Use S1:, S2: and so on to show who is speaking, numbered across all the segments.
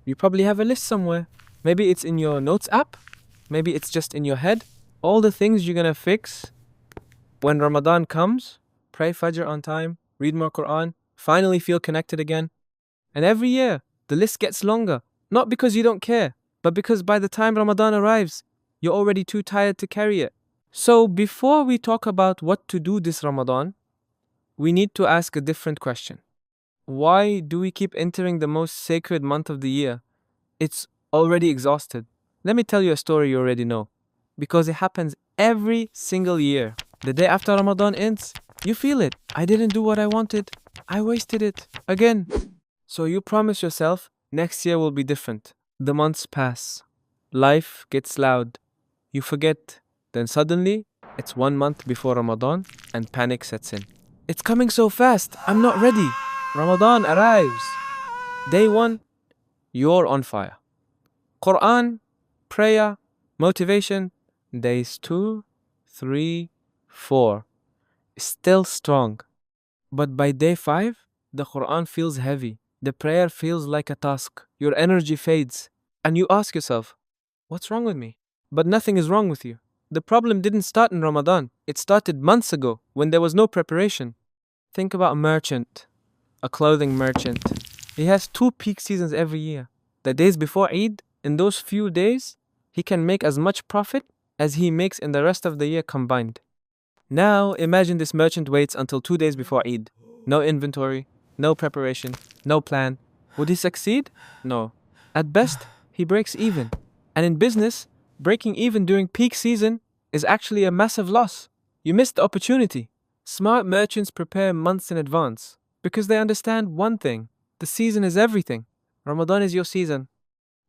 S1: You probably have a list somewhere. Maybe it's in your notes app. Maybe it's just in your head. All the things you're gonna fix when Ramadan comes. Pray Fajr on time, read more Quran, finally feel connected again. And every year, the list gets longer. Not because you don't care, but because by the time Ramadan arrives, you're already too tired to carry it. So before we talk about what to do this Ramadan, we need to ask a different question. Why do we keep entering the most sacred month of the year? It's already exhausted. Let me tell you a story you already know. Because it happens every single year. The day after Ramadan ends, you feel it. I didn't do what I wanted. I wasted it. Again. So you promise yourself next year will be different. The months pass. Life gets loud. You forget. Then suddenly, it's 1 month before Ramadan and panic sets in. It's coming so fast. I'm not ready. Ramadan arrives. Day 1, you're on fire. Quran, prayer, motivation. Days 2, 3, 4. Still strong. But by day 5, the Quran feels heavy. The prayer feels like a task. Your energy fades. And you ask yourself, what's wrong with me? But nothing is wrong with you. The problem didn't start in Ramadan. It started months ago when there was no preparation. Think about a merchant, a clothing merchant. He has 2 peak seasons every year. The days before Eid, in those few days, he can make as much profit as he makes in the rest of the year combined. Now, imagine this merchant waits until 2 days before Eid. No inventory, no preparation, no plan. Would he succeed? No. At best, he breaks even. And in business, breaking even during peak season is actually a massive loss. You missed the opportunity. Smart merchants prepare months in advance because they understand one thing. The season is everything. Ramadan is your season.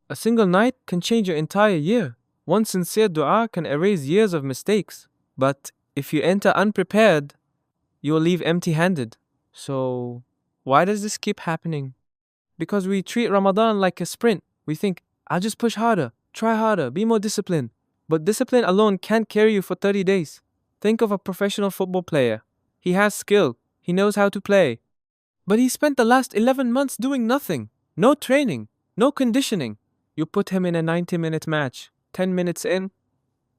S1: A single night can change your entire year. One sincere dua can erase years of mistakes. But if you enter unprepared, you will leave empty-handed. So, why does this keep happening? Because we treat Ramadan like a sprint. We think, I'll just push harder, try harder, be more disciplined. But discipline alone can't carry you for 30 days. Think of a professional football player. He has skill. He knows how to play. But he spent the last 11 months doing nothing. No training, no conditioning. You put him in a 90-minute match. 10 minutes in,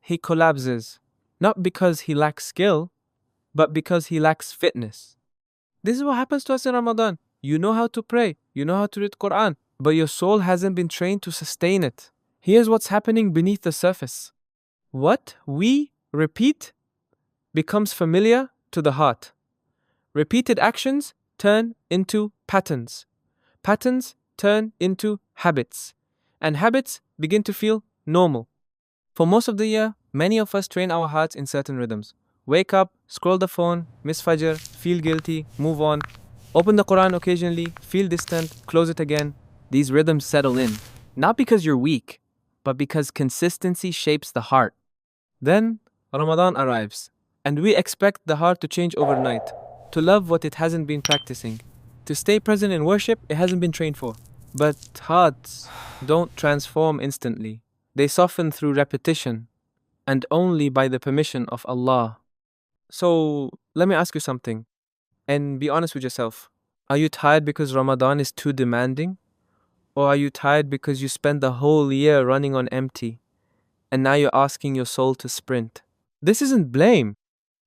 S1: he collapses. Not because he lacks skill, but because he lacks fitness. This is what happens to us in Ramadan. You know how to pray, you know how to read Quran, but your soul hasn't been trained to sustain it. Here's what's happening beneath the surface. What we repeat becomes familiar to the heart. Repeated actions turn into patterns. Patterns turn into habits. And habits begin to feel normal. For most of the year, many of us train our hearts in certain rhythms. Wake up, scroll the phone, miss Fajr, feel guilty, move on. Open the Quran occasionally, feel distant, close it again. These rhythms settle in. Not because you're weak, but because consistency shapes the heart. Then, Ramadan arrives, and we expect the heart to change overnight, to love what it hasn't been practicing, to stay present in worship it hasn't been trained for. But hearts don't transform instantly. They soften through repetition, and only by the permission of Allah. So, let me ask you something, and be honest with yourself. Are you tired because Ramadan is too demanding? Or are you tired because you spent the whole year running on empty, and now you're asking your soul to sprint? This isn't blame,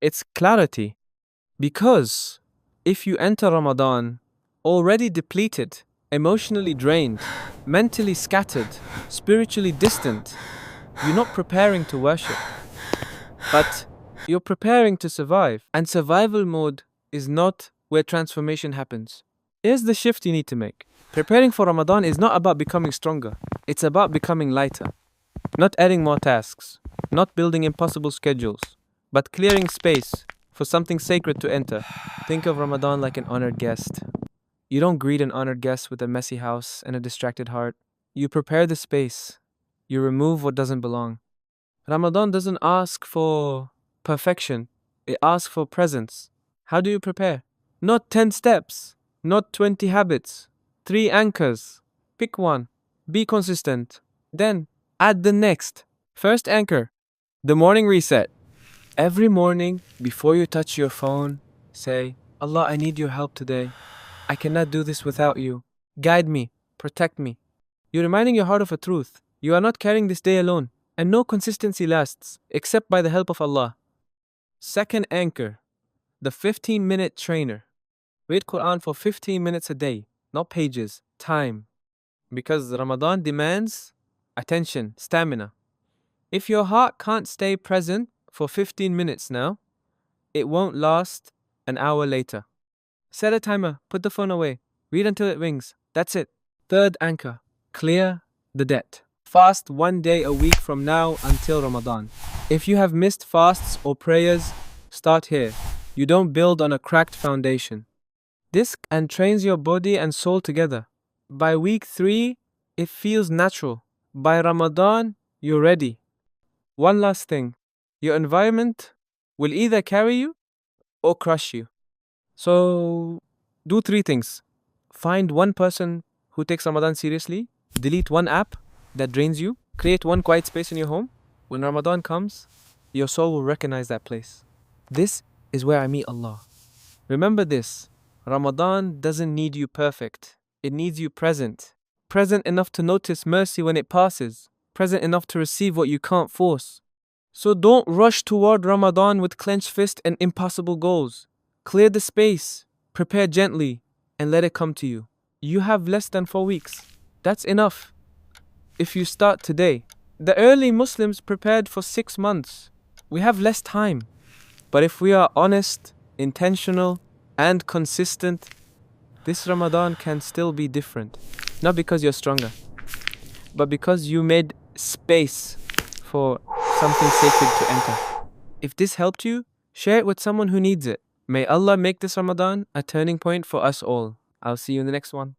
S1: it's clarity. Because if you enter Ramadan already depleted, emotionally drained, mentally scattered, spiritually distant, you're not preparing to worship, but you're preparing to survive. And survival mode is not where transformation happens. Here's the shift you need to make. Preparing for Ramadan is not about becoming stronger. It's about becoming lighter. Not adding more tasks, not building impossible schedules, but clearing space for something sacred to enter. Think of Ramadan like an honored guest. You don't greet an honored guest with a messy house and a distracted heart. You prepare the space. You remove what doesn't belong. Ramadan doesn't ask for perfection. It asks for presence. How do you prepare? Not 10 steps, not 20 habits, 3 anchors. Pick one. Be consistent. Then add the next. First anchor, the morning reset. Every morning, before you touch your phone, say, Allah, I need your help today. I cannot do this without you. Guide me, protect me. You're reminding your heart of a truth. You are not carrying this day alone, and no consistency lasts except by the help of Allah. Second anchor, the 15-minute trainer. Read Quran for 15 minutes a day, not pages, time. Because Ramadan demands attention, stamina. If your heart can't stay present for 15 minutes now, it won't last an hour later. Set a timer, put the phone away, read until it rings. That's it. Third anchor, clear the debt. Fast 1 day a week from now until Ramadan. If you have missed fasts or prayers, start here. You don't build on a cracked foundation. This and trains your body and soul together. By week 3, it feels natural. By Ramadan, you're ready. One last thing, your environment will either carry you or crush you. So, do 3 things. Find one person who takes Ramadan seriously, delete one app that drains you, create one quiet space in your home. When Ramadan comes, your soul will recognize that place. This is where I meet Allah. Remember this, Ramadan doesn't need you perfect. It needs you present. Present enough to notice mercy when it passes. Present enough to receive what you can't force. So don't rush toward Ramadan with clenched fist and impossible goals. Clear the space, prepare gently, and let it come to you. You have less than 4 weeks. That's enough. If you start today, the early Muslims prepared for 6 months. We have less time. But if we are honest, intentional, and consistent, this Ramadan can still be different. Not because you're stronger, but because you made space for something sacred to enter. If this helped you, share it with someone who needs it. May Allah make this Ramadan a turning point for us all. I'll see you in the next one.